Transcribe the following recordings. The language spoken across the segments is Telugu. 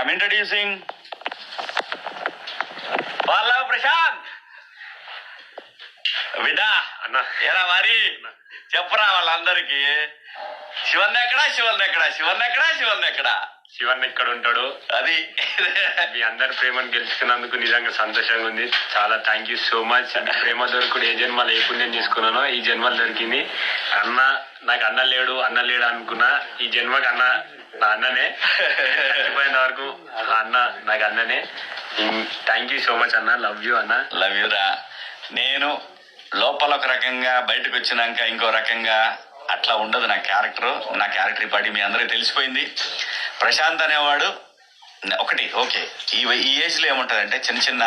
I'm introducing Pallav Prashant. విడా అన్న ఎరా మరి చెప్పరా వాళ్ళందరికి శివన్ ఎక్కడ ఉంటాడు. అది మీ అందరి ప్రేమను గెలుచుకున్నందుకు నిజంగా సంతోషంగా ఉంది. చాలా థ్యాంక్ యూ సో మచ్. ప్రేమ దొరుకుడు ఏ జన్మలో ఏ పుణ్యం చేసుకున్నానో ఈ జన్మలు దొరికింది. అన్న నాకు అన్న లేడు అనుకున్నా. ఈ జన్మకి అన్న నా అన్ననే. చచ్చిపోయిన వరకు అన్న నాకు అన్ననే. థ్యాంక్ యూ సో మచ్ అన్న. లవ్ యూ అన్న. లవ్ యూ రా. నేను లోపల ఒక రకంగా బయటకు వచ్చినాక ఇంకో రకంగా అట్లా ఉండదు నా క్యారెక్టర్ పాటి మీ అందరికీ తెలిసిపోయింది. ప్రశాంత్ అనేవాడు ఒకటి ఓకే. ఈ ఏజ్లో ఏముంటుందంటే చిన్న చిన్న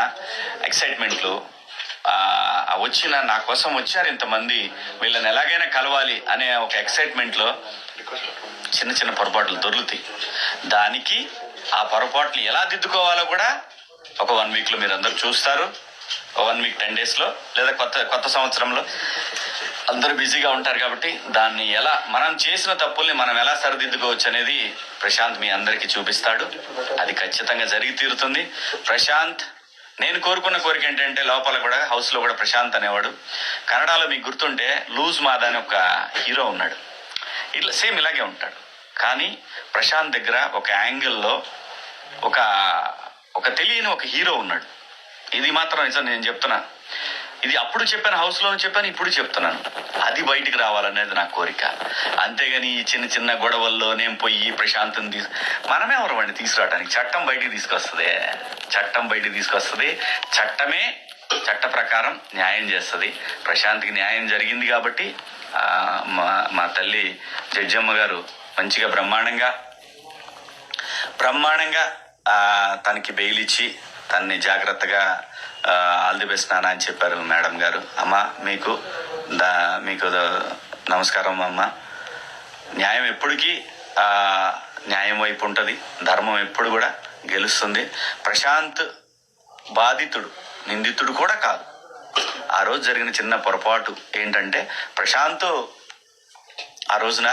ఎక్సైట్మెంట్లు వచ్చిన నా కోసం వచ్చారు ఇంతమంది, వీళ్ళని ఎలాగైనా కలవాలి అనే ఒక ఎక్సైట్మెంట్లో చిన్న చిన్న పొరపాట్లు దొరుకుతాయి. దానికి ఆ పొరపాట్లు ఎలా దిద్దుకోవాలో కూడా ఒక 1 వీక్లో మీరు అందరూ చూస్తారు. 1 వీక్ 10 డేస్లో లేదా కొత్త సంవత్సరంలో అందరూ బిజీగా ఉంటారు కాబట్టి దాన్ని ఎలా మనం చేసిన తప్పుల్ని మనం ఎలా సరిదిద్దుకోవచ్చు అనేది ప్రశాంత్ మీ అందరికీ చూపిస్తాడు. అది ఖచ్చితంగా జరిగి తీరుతుంది. ప్రశాంత్ నేను కోరుకున్న కోరిక ఏంటంటే లోపల కూడా హౌస్లో కూడా ప్రశాంత్ అనేవాడు కన్నడలో మీకు గుర్తుంటే లూజ్ మాదా అని ఒక హీరో ఉన్నాడు. ఇట్లా సేమ్ ఇలాగే ఉంటాడు. కానీ ప్రశాంత్ దగ్గర ఒక యాంగిల్లో ఒక తెలియని ఒక హీరో ఉన్నాడు. ఇది మాత్రం నిజం నేను చెప్తున్నా. ఇది అప్పుడు చెప్పాను, హౌస్లో చెప్పాను, ఇప్పుడు చెప్తున్నాను. అది బయటికి రావాలనేది నా కోరిక. అంతేగాని ఈ చిన్న చిన్న గొడవల్లో నేను పోయి ప్రశాంతం మనమే ఎవరు వాడిని తీసుకురావడానికి. చట్టం బయటికి తీసుకొస్తుంది. చట్టమే చట్ట ప్రకారం న్యాయం చేస్తుంది. ప్రశాంత్కి న్యాయం జరిగింది కాబట్టి మా తల్లి జడ్జమ్మ గారు మంచిగా బ్రహ్మాండంగా తనకి బెయిల్ ఇచ్చి తన్ని జాగ్రత్తగా ఆల్ ది బెస్ట్ నాన్న అని చెప్పారు మేడం గారు. అమ్మ మీకు నమస్కారం అమ్మ. న్యాయం ఎప్పటికీ న్యాయం వైపు ఉంటుంది. ధర్మం ఎప్పుడు కూడా గెలుస్తుంది. ప్రశాంత్ బాధితుడు, నిందితుడు కూడా కాదు. ఆ రోజు జరిగిన చిన్న పొరపాటు ఏంటంటే ప్రశాంత్ ఆ రోజున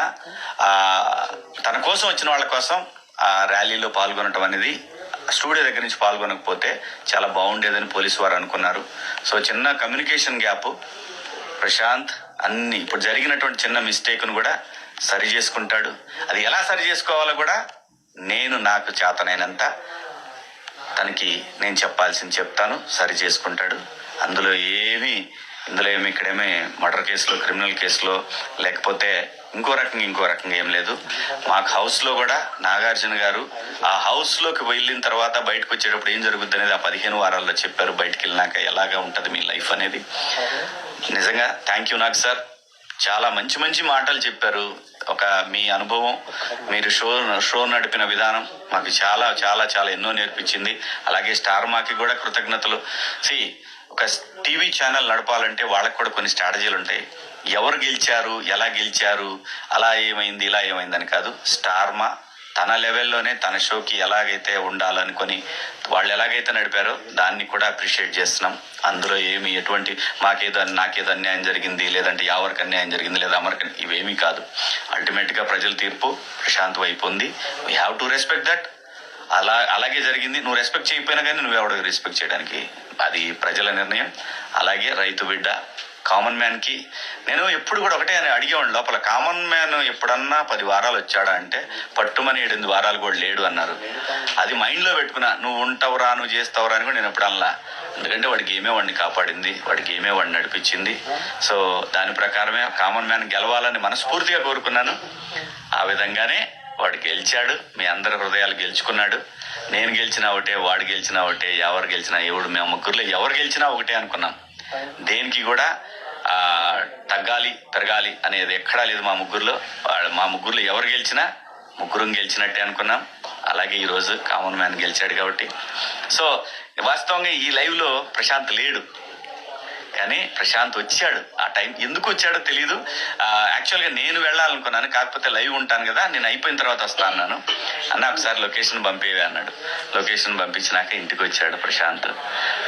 తన కోసం వచ్చిన వాళ్ళ కోసం ఆ ర్యాలీలో పాల్గొనటం అనేది స్టూడియో దగ్గర నుంచి పాల్గొనకపోతే చాలా బాగుండేదని పోలీసు వారు అనుకున్నారు. సో చిన్న కమ్యూనికేషన్ గ్యాప్. ప్రశాంత్ అన్ని ఇప్పుడు జరిగినటువంటి చిన్న మిస్టేక్ను కూడా సరి చేసుకుంటాడు. అది ఎలా సరి చేసుకోవాలో కూడా నాకు చేతనైనంత తనకి నేను చెప్పాల్సింది చెప్తాను. సరి చేసుకుంటాడు. ఇందులో ఏమి ఇక్కడేమీ మర్డర్ కేసులో, క్రిమినల్ కేసులో లేకపోతే ఇంకో రకంగా ఏం లేదు. మాకు హౌస్లో కూడా నాగార్జున గారు ఆ హౌస్లోకి వెళ్ళిన తర్వాత బయటకు వచ్చేటప్పుడు ఏం జరుగుద్ది అనేది ఆ 15 వారాల్లో చెప్పారు. బయటకు వెళ్ళినాక ఎలాగా ఉంటుంది మీ లైఫ్ అనేది. నిజంగా థ్యాంక్ యూ నాగ్ సార్. చాలా మంచి మాటలు చెప్పారు. మీ అనుభవం, మీరు షో నడిపిన విధానం మాకు చాలా చాలా చాలా ఎన్నో నేర్పించింది. అలాగే స్టార్ మాకి కూడా కృతజ్ఞతలు. ఒక టీవీ ఛానల్ నడపాలంటే వాళ్ళకి కూడా కొన్ని స్ట్రాటజీలు ఉంటాయి. ఎవరు గెలిచారు, ఎలా గెలిచారు, అలా ఏమైంది, ఇలా ఏమైందని కాదు. స్టార్మా తన లెవెల్లోనే తన షోకి ఎలాగైతే ఉండాలనుకొని వాళ్ళు ఎలాగైతే నడిపారో దాన్ని కూడా అప్రిషియేట్ చేస్తున్నాం. అందులో ఎటువంటి నాకేదో అన్యాయం జరిగింది, లేదంటే ఎవరికి అన్యాయం జరిగింది, లేదా అమరికి ఇవేమీ కాదు. అల్టిమేట్గా ప్రజల తీర్పు ప్రశాంత్ వైపు ఉంది. We have to respect that. అలాగే జరిగింది. నువ్వు రెస్పెక్ట్ చేయకపోయినా కానీ నువ్వెవడో రెస్పెక్ట్ చేయడానికి అది ప్రజల నిర్ణయం. అలాగే రైతు బిడ్డ కామన్ మ్యాన్కి నేను ఎప్పుడు కూడా ఒకటే అని అడిగేవాడిని లోపల. కామన్ మ్యాన్ ఎప్పుడన్నా 10 వారాలు వచ్చాడా అంటే పట్టుమని 7 వారాలు కూడా లేడు అన్నారు. అది మైండ్లో పెట్టుకున్నా. నువ్వు ఉంటావురా, నువ్వు చేస్తావురా అని కూడా నేను ఎప్పుడు అనలా. ఎందుకంటే వాడికి ఏమే వాడిని కాపాడింది, వాడికి ఏమే వాడిని నడిపించింది. సో దాని ప్రకారమే కామన్ మ్యాన్ గెలవాలని మనస్ఫూర్తిగా కోరుకున్నాను. ఆ విధంగానే వాడు గెలిచాడు. మీ అందరి హృదయాలు గెలుచుకున్నాడు. నేను గెలిచినా ఒకటే, వాడు గెలిచినా ఒకటే, ఎవరు గెలిచినా మేము ముగ్గురులో ఎవరు గెలిచినా ఒకటే అనుకున్నాం. దేనికి కూడా తగ్గాలి పెరగాలి అనేది ఎక్కడా లేదు మా ముగ్గురులో ఎవరు గెలిచినా ముగ్గురం గెలిచినట్టే అనుకున్నాం. అలాగే ఈరోజు కామన్ మ్యాన్ గెలిచాడు కాబట్టి. సో వాస్తవంగా ఈ లైవ్లో ప్రశాంత్ లేడు, కానీ ప్రశాంత్ వచ్చాడు. ఆ టైం ఎందుకు వచ్చాడో తెలీదు. యాక్చువల్గా నేను వెళ్ళాలనుకున్నాను, కాకపోతే లైవ్ ఉంటాను కదా, నేను అయిపోయిన తర్వాత వస్తా అన్నాను. ఒకసారి లొకేషన్ పంపేవి అన్నాడు. లొకేషన్ పంపించినాక ఇంటికి వచ్చాడు ప్రశాంత్.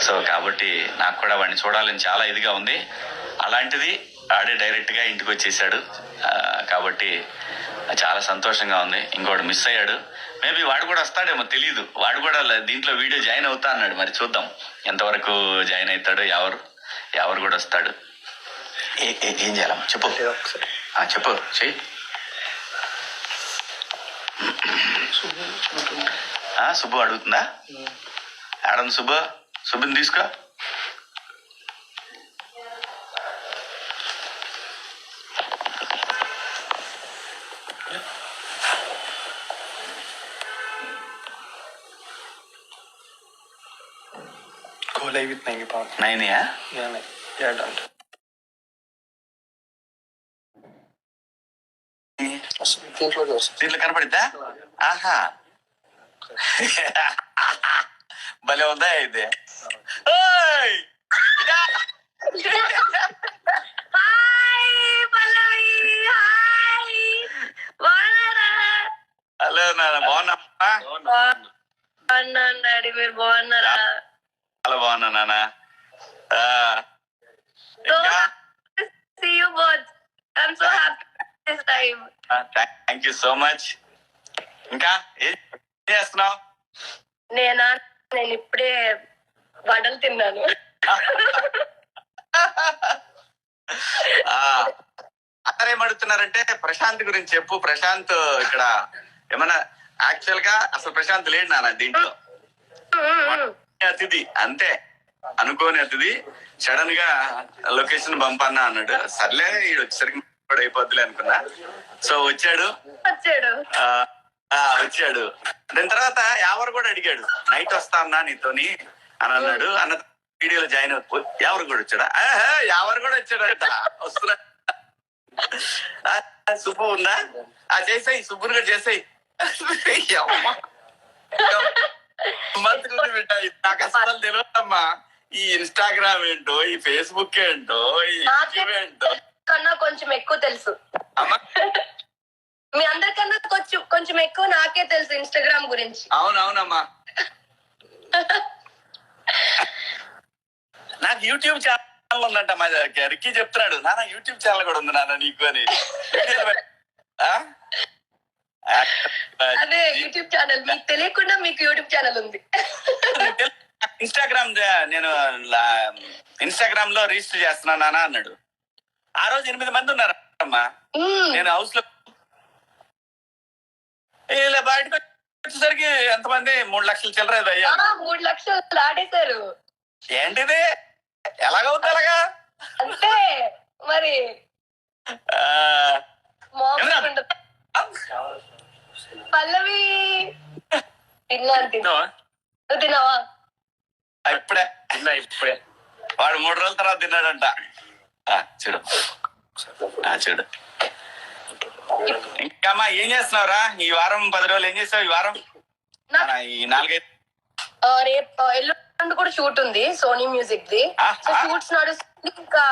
సో కాబట్టి నాకు కూడా వాడిని చూడాలని చాలా ఇదిగా ఉంది. అలాంటిది ఆడే డైరెక్ట్గా ఇంటికి వచ్చేసాడు. కాబట్టి చాలా సంతోషంగా ఉంది. ఇంకోటి మిస్ అయ్యాడు, మేబీ వాడు కూడా వస్తాడేమో తెలియదు. వాడు కూడా దీంట్లో వీడియో జాయిన్ అవుతా అన్నాడు. మరి చూద్దాం ఎంతవరకు జాయిన్ అవుతాడు. ఎవరు కూడా వస్తాడు. ఏం చేయాలమ్మా చెప్పు. చెప్పు చెయ్యి. సుబ్బు అడుగుతుందా? ఆడమ్ సుబ్బుని తీసుకో. live with 9 pound. 9 yeah? Yeah, 9. Yeah, done. దీంట్లో కనపడిద్దా? ఆహా భలే ఉందా ఇది. హలో నాన్న, బాగున్నామ్మా? డాడీ మీరు బాగున్నారా? చాలా బాగున్నా నాన్న. See you both. I'm so happy this time. Thank you so much. ఇంకా ఏం చేస్తున్నావు? నేను ఇప్పుడే వడలు తిన్నాను. అందరేం అడుగుతున్నారంటే ప్రశాంత్ గురించి చెప్పు. ప్రశాంత్ ఇక్కడ ఏమన్నా యాక్చువల్ గా అసలు ప్రశాంత్ లేడు నాన్న దీంట్లో. అతిథి అంతే, అనుకోని అతిథి. సడన్ గా లొకేషన్ పంపన్నా అన్నాడు. సర్లే ఈడు వచ్చేసరికి అయిపోద్దులే అనుకున్నా. సో వచ్చాడు. దాని తర్వాత ఎవరు కూడా అడిగాడు, నైట్ వస్తా అన్నా నీతోని అని అన్నాడు. అన్న వీడియోలో జాయిన్ అవుతు. ఎవరు కూడా వచ్చాడా? ఎవరు కూడా వచ్చాడంట. వస్తున్నా. సుబ్బు ఉందా? చేసాయి, సుబ్బుని కూడా చేసాయి. నాకు అసలు తెలియదమ్మా ఈ ఇన్స్టాగ్రామ్ ఏంటో, ఈ ఫేస్బుక్ ఏంటో, ఈ యూట్యూబ్ ఏంటో కన్నా కొంచెం ఎక్కువ తెలుసు. మీ అందరికన్నా కొంచెం ఎక్కువ నాకే తెలుసు ఇన్స్టాగ్రామ్ గురించి. అవునవునమ్మా. నాకు యూట్యూబ్ ఛానల్ ఉందంట. మా రిక్కీ చెప్తున్నాడు, నాన్న యూట్యూబ్ ఛానల్ కూడా ఉంది నాన్న నీకు అని. అదే యూట్యూబ్ ఛానల్. మీకు తెలియకుండా మీకు యూట్యూబ్ ఛానల్ ఉంది. ఇన్స్టాగ్రామ్ నేను ఇన్స్టాగ్రామ్ లో రిజిస్టర్ చేస్తున్నాను నాన్న అన్నాడు. ఆ రోజు 8 మంది ఉన్నారమ్మా. నేను హౌస్ లో ఇలా బయటకు వచ్చేసరికి ఎంతమంది 3 లక్షల చిల్లర అయ్యా. 3 లక్షలు దాటేశారు. ఏంటిది? ఎలాగవుతా అలాగా? అంతే మరి. పల్లవి తిన్నావా? ఇప్పుడే వాడు 3 రోజుల తర్వాత తిన్నాడంట. చూడు చూడు. ఇంకా ఏం చేస్తున్నావురా ఈ వారం? 10 రోజులు ఏం చేస్తావు ఈ వారం? ఈ 4-5 రేపు ఎల్లుండి కూడా షూట్ ఉంది సోనీ మ్యూజిక్ ది. సో షూట్స్ నడుస్తుంది. ఇంకా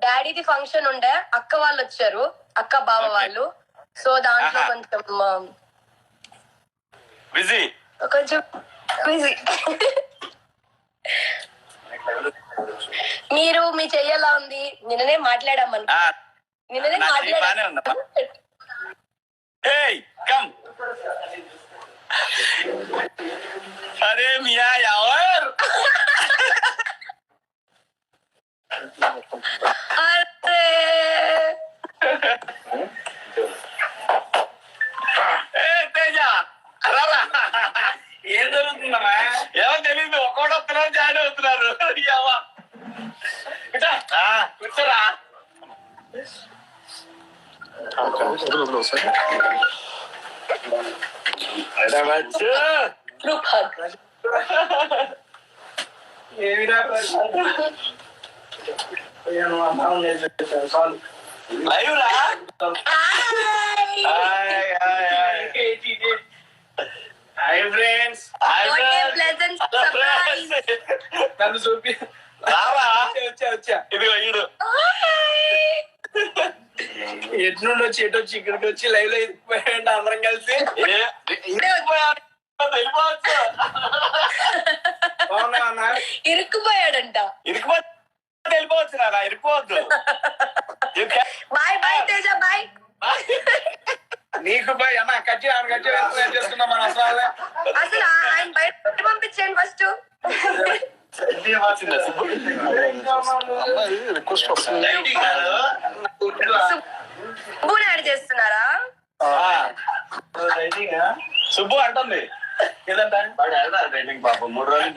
డాడీది ఫంక్షన్ ఉండే, అక్క వాళ్ళు వచ్చారు, అక్క బావ వాళ్ళు. సో దాంట్లో కొంచెం బిజీ. మీరు మీ చెయ్యలా ఉంది? నిన్ననే మాట్లాడామని. నిన్ననే మాట్లాడాను. అరే మియా ఎవరు? తేజ ఏం జరుగుతుందమ్మా? ఏమో తెలీదు. ఒక్కోటి వస్తున్నారు, జాయిన్ అవుతున్నారు. కూర్చోరా. లైవ్ రా. Hi friends. నన్ను చూపి రావా? వచ్చా. ఇదిగో ఈడు ఎటు నుండి వచ్చి ఇక్కడికి వచ్చి లైవ్ లో ఇరికిపోయాడు. అందరం కలిసి ఇరుక్కుపోయాడంట. ఇరికిపోతే వెళ్ళిపోవచ్చు నాన్న, ఇరికిపోవద్దు. Bye bye Teja, bye. నీకు చేయండి ఫస్ట్. రిక్వెస్ట్ వస్తుంది. సుబ్బుని యాడ్ చేస్తున్నారా? సుబ్బు అంటుంది పాపం 3 రోజులు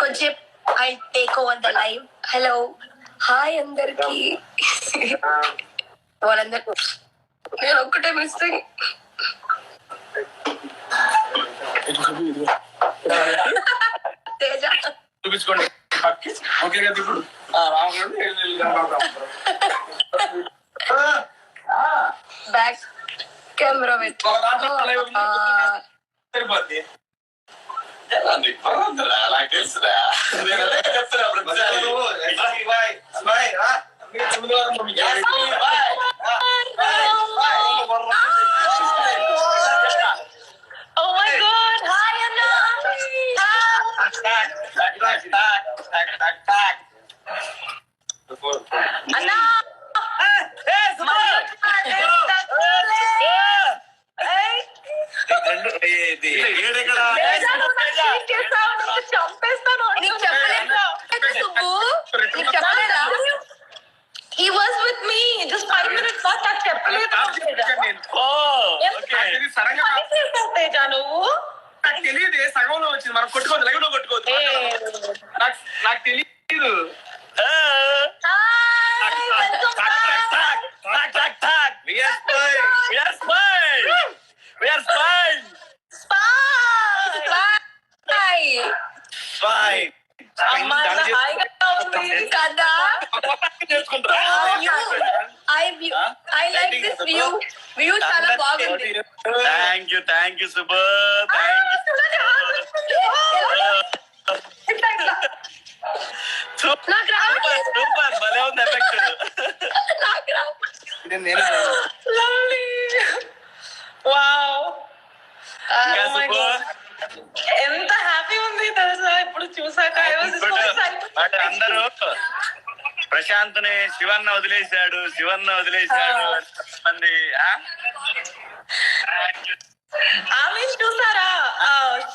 కొంచెం I take over the live. Hello hi అందరికి. వాళ్ళందరూ నేను ఒక్కటే మిస్సింగ్. తేజ చూపించుకోండి. ఓకే కదా ఇప్పుడు బ్యాక్ కెమెరా సరిపోద్ది. Oh my God! Hi, Anna. Anna. చంపేస్తాను. నీకు చెప్పలేదా సుబ్బు? నీకు చెప్పలేదా? He was with me just 5 minutes back. నాకు చెప్పలేదు. నువ్వు నాకు తెలియదు. సగంలో వచ్చింది. మనం కొట్టుకోవద్దు. లైవ్ లో కొట్టుకోవద్దు. నాకు తెలియదు. కదా I like this view. View చాలా బాగుంది. Thank you Subbu. నాకు రావట్లేదు. సూపర్ భలే ఉంది ఎఫెక్ట్. నాకు రావట్లేదు. Lovely. Wow. ఎంత హ్యాపీ ఉంది తెలుసా ఇప్పుడు చూసాక. అందరూ ప్రశాంత్ని శివన్న వదిలేశాడు మంది. ఆమె చూసారా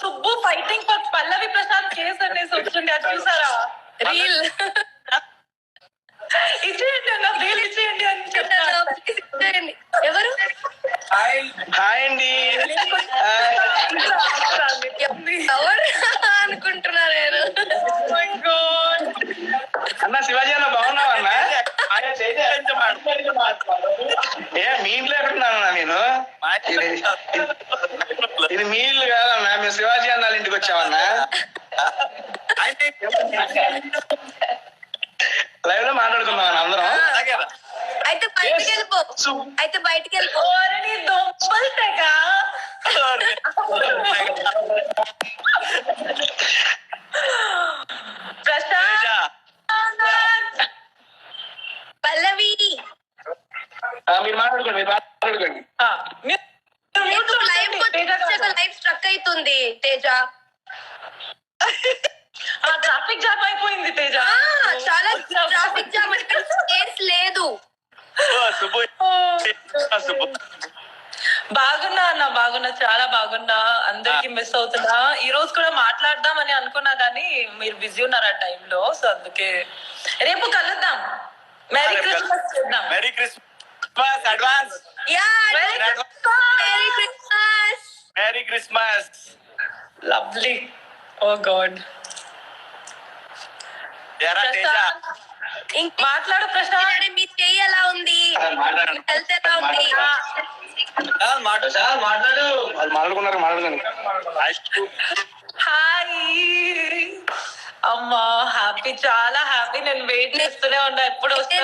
Subbu fighting for Pallavi Prashanth case అనేసి వస్తుంది. అది చూసారా రీల్ ఇచ్చేయండి అన్న, రీల్ ఇచ్చేయండి అని చెప్తాను. ఎవరు? హాయ్ అండి. ఎవరు అనుకుంటున్నా నేను. అన్న శివాజీ అన్న బాగున్నావా అన్న? మీ ఇంట్లో ఎక్కడున్నానన్నా నేను? ఇది మీ ఇల్లు కాదన్నా. మేము శివాజీ అన్న వాళ్ళ ఇంటికి వచ్చామన్నా. లైవ్ లో మాట్లాడుకున్నాం అందరం. అయితే బయటికి వెళ్ళిపో. దొంపలు తెగ పల్లవి మీరు మాట్లాడుకోండి. లైవ్ స్ట్రక్ అవుతుంది తేజ. ట్రాఫిక్ జామ్ అయిపోయింది తేజ. చాలా ట్రాఫిక్ జామ్ అంటే స్పేస్ లేదు. బాగున్నా అన్న, బాగున్నా, చాలా బాగున్నా. అందరికి మిస్ అవుతున్నా. ఈ రోజు కూడా మాట్లాడదామని అనుకున్నా గానీ మీరు బిజీ ఉన్నారు ఆ టైంలో. సో అందుకే రేపు కలుద్దాం. మెరీ క్రిస్మస్ చేద్దాం. Merry Christmas advance. Merry Christmas. Lovely. Oh God. మాట్లాడు ప్రశాంత్. మీ చెయ్యి ఎలా ఉంది? హెల్త్ ఎలా ఉంది? మాట్లాడుకోండి. హాయ్ అమ్మా, హ్యాపీ, చాలా హ్యాపీ. నేను వెయిట్ చేస్తూనే ఉన్నా ఎప్పుడు వస్తా.